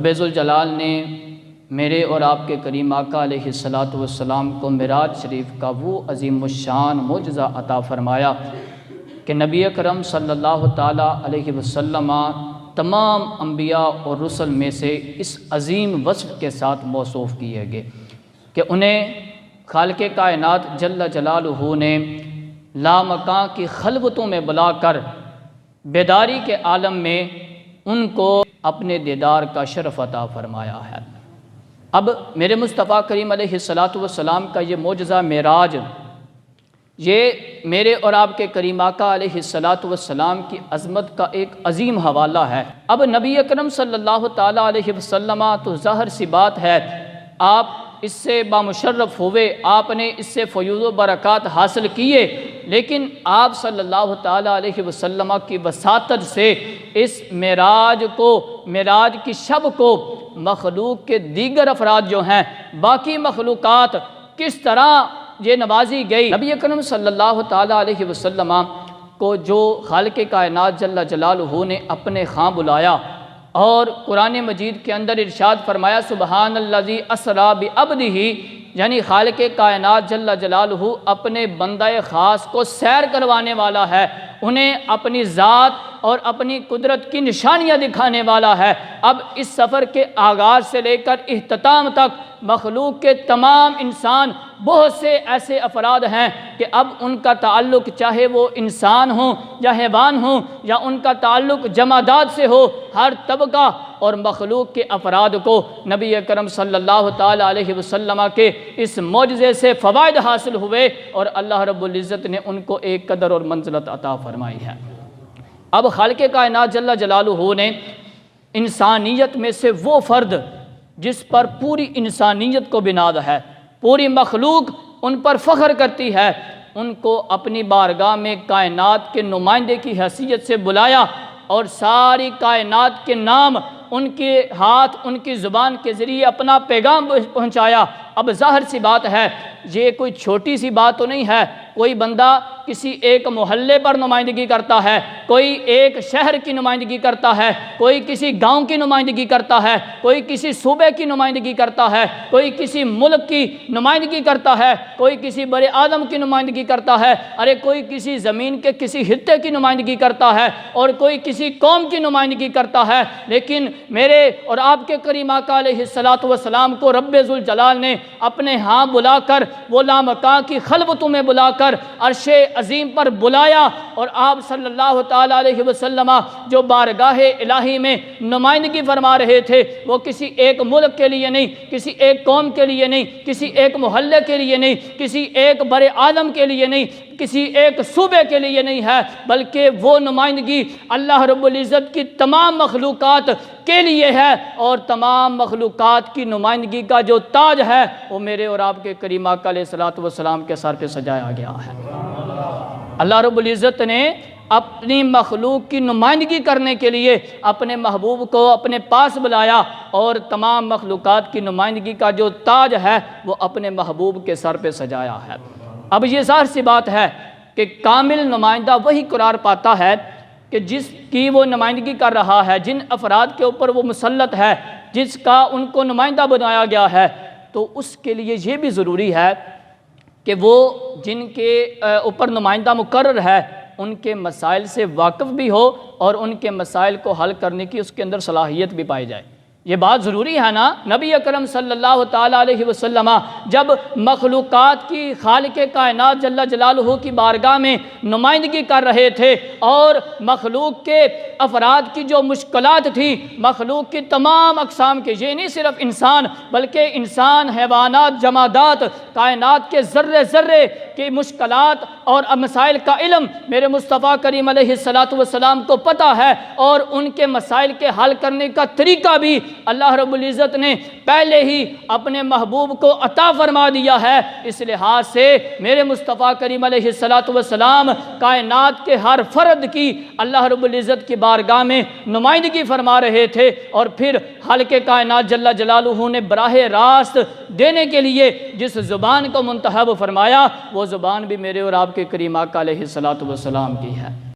رب ذوالجلال نے میرے اور آپ کے کریم آقا علیہ الصلاۃ والسلام کو معراج شریف کا وہ عظیم الشان معجزہ عطا فرمایا کہ نبی اکرم صلی اللہ تعالیٰ علیہ وسلم تمام انبیاء اور رسل میں سے اس عظیم وصف کے ساتھ موصوف کیے گئے کہ انہیں خالق کائنات جل جلالہ نے لامکاں کی خلوتوں میں بلا کر بیداری کے عالم میں ان کو اپنے دیدار کا شرف عطا فرمایا ہے۔ اب میرے مصطفیٰ کریم علیہ الصلاۃ والسلام کا یہ معجزہ معراج، یہ میرے اور آپ کے کریم آقا علیہ الصلاۃ والسلام کی عظمت کا ایک عظیم حوالہ ہے۔ اب نبی اکرم صلی اللہ تعالیٰ علیہ وسلم تو ظاہر سی بات ہے، آپ اس سے بامشرف ہوئے، آپ نے اس سے فیوض و برکات حاصل کیے، لیکن آپ صلی اللہ تعالیٰ علیہ وسلم کی وساطت سے اس معراج کی شب کو مخلوق کے دیگر افراد جو ہیں، باقی مخلوقات کس طرح یہ نوازی گئی۔ نبی اکرم صلی اللہ تعالیٰ علیہ وسلم کو جو خالق کائنات جل جلالہ نے اپنے خاں بلایا اور قرآن مجید کے اندر ارشاد فرمایا سبحان الذی اسریٰ بعبدہ، یعنی خالق کائنات جل جلالہ اپنے بندہ خاص کو سیر کروانے والا ہے، انہیں اپنی ذات اور اپنی قدرت کی نشانیاں دکھانے والا ہے۔ اب اس سفر کے آغاز سے لے کر اختتام تک مخلوق کے تمام انسان، بہت سے ایسے افراد ہیں کہ اب ان کا تعلق چاہے وہ انسان ہوں یا حیوان ہوں یا ان کا تعلق جمادات سے ہو، ہر طبقہ اور مخلوق کے افراد کو نبی اکرم صلی اللہ تعالیٰ علیہ وسلم کے اس معجزے سے فوائد حاصل ہوئے اور اللہ رب العزت نے ان کو ایک قدر اور منزلت عطا فرمائی ہے۔ اب خالق کائنات جل جلالہ نے انسانیت میں سے وہ فرد جس پر پوری انسانیت کو بنیاد ہے، پوری مخلوق ان پر فخر کرتی ہے، ان کو اپنی بارگاہ میں کائنات کے نمائندے کی حیثیت سے بلایا اور ساری کائنات کے نام ان کے ہاتھ، ان کی زبان کے ذریعے اپنا پیغام پہنچایا۔ اب ظاہر سی بات ہے، یہ کوئی چھوٹی سی بات تو نہیں ہے، کوئی بندہ کسی ایک محلے پر نمائندگی کرتا ہے، کوئی ایک شہر کی نمائندگی کرتا ہے، کوئی کسی گاؤں کی نمائندگی کرتا ہے، کوئی کسی صوبے کی نمائندگی کرتا ہے، کوئی کسی ملک کی نمائندگی کرتا ہے، کوئی کسی بڑے آدم کی نمائندگی کرتا ہے، ارے کوئی کسی زمین کے کسی خطے کی نمائندگی کرتا ہے اور کوئی کسی قوم کی نمائندگی کرتا ہے، لیکن میرے اور آپ کے کریم آقا علیہ الصلاۃ والسلام کو رب ذوالجلال نے اپنے ہاں بلا کر، وہ لامکاں کی خلوتوں میں بلا کر عرش عظیم پر بلایا، اور آپ صلی اللہ تعالیٰ علیہ وسلم جو بارگاہ الہی میں نمائندگی فرما رہے تھے، وہ کسی ایک ملک کے لیے نہیں، کسی ایک قوم کے لیے نہیں، کسی ایک محلے کے لیے نہیں، کسی ایک بڑے آدم کے لیے نہیں، کسی ایک صوبے کے لیے نہیں ہے، بلکہ وہ نمائندگی اللہ رب العزت کی تمام مخلوقات کے لیے ہے، اور تمام مخلوقات کی نمائندگی کا جو تاج ہے وہ میرے اور آپ کے کریم آقا علیہ الصلوۃ والسلام کے سر پہ سجایا گیا ہے۔ اللہ رب العزت نے اپنی مخلوق کی نمائندگی کرنے کے لیے اپنے محبوب کو اپنے پاس بلایا، اور تمام مخلوقات کی نمائندگی کا جو تاج ہے وہ اپنے محبوب کے سر پہ سجایا ہے۔ اب یہ ظاہر سی بات ہے کہ کامل نمائندہ وہی قرار پاتا ہے کہ جس کی وہ نمائندگی کر رہا ہے، جن افراد کے اوپر وہ مسلط ہے، جس کا ان کو نمائندہ بنایا گیا ہے، تو اس کے لیے یہ بھی ضروری ہے کہ وہ جن کے اوپر نمائندہ مقرر ہے ان کے مسائل سے واقف بھی ہو اور ان کے مسائل کو حل کرنے کی اس کے اندر صلاحیت بھی پائی جائے۔ یہ بات ضروری ہے نا۔ نبی اکرم صلی اللہ تعالیٰ علیہ وسلم جب مخلوقات کی خالق کائنات جل جلالہ کی بارگاہ میں نمائندگی کر رہے تھے، اور مخلوق کے افراد کی جو مشکلات تھیں، مخلوق کی تمام اقسام کے، یہ نہیں صرف انسان بلکہ انسان، حیوانات، جمادات، کائنات کے ذرے ذرے کی مشکلات اور مسائل کا علم میرے مصطفیٰ کریم علیہ الصلاۃ والسلام کو پتہ ہے، اور ان کے مسائل کے حل کرنے کا طریقہ بھی اللہ رب العزت نے پہلے ہی اپنے محبوب کو عطا فرما دیا ہے۔ اس لحاظ سے میرے مصطفیٰ کریم علیہ الصلاۃ والسلام کائنات کے ہر فرد کی اللہ رب العزت کی بارگاہ میں نمائندگی فرما رہے تھے، اور پھر خالق کائنات جل جلالہ نے براہ راست دینے کے لیے جس زبان کو منتخب فرمایا، وہ زبان بھی میرے اور آپ کے کریم آقا علیہ الصلاۃ والسلام کی ہے۔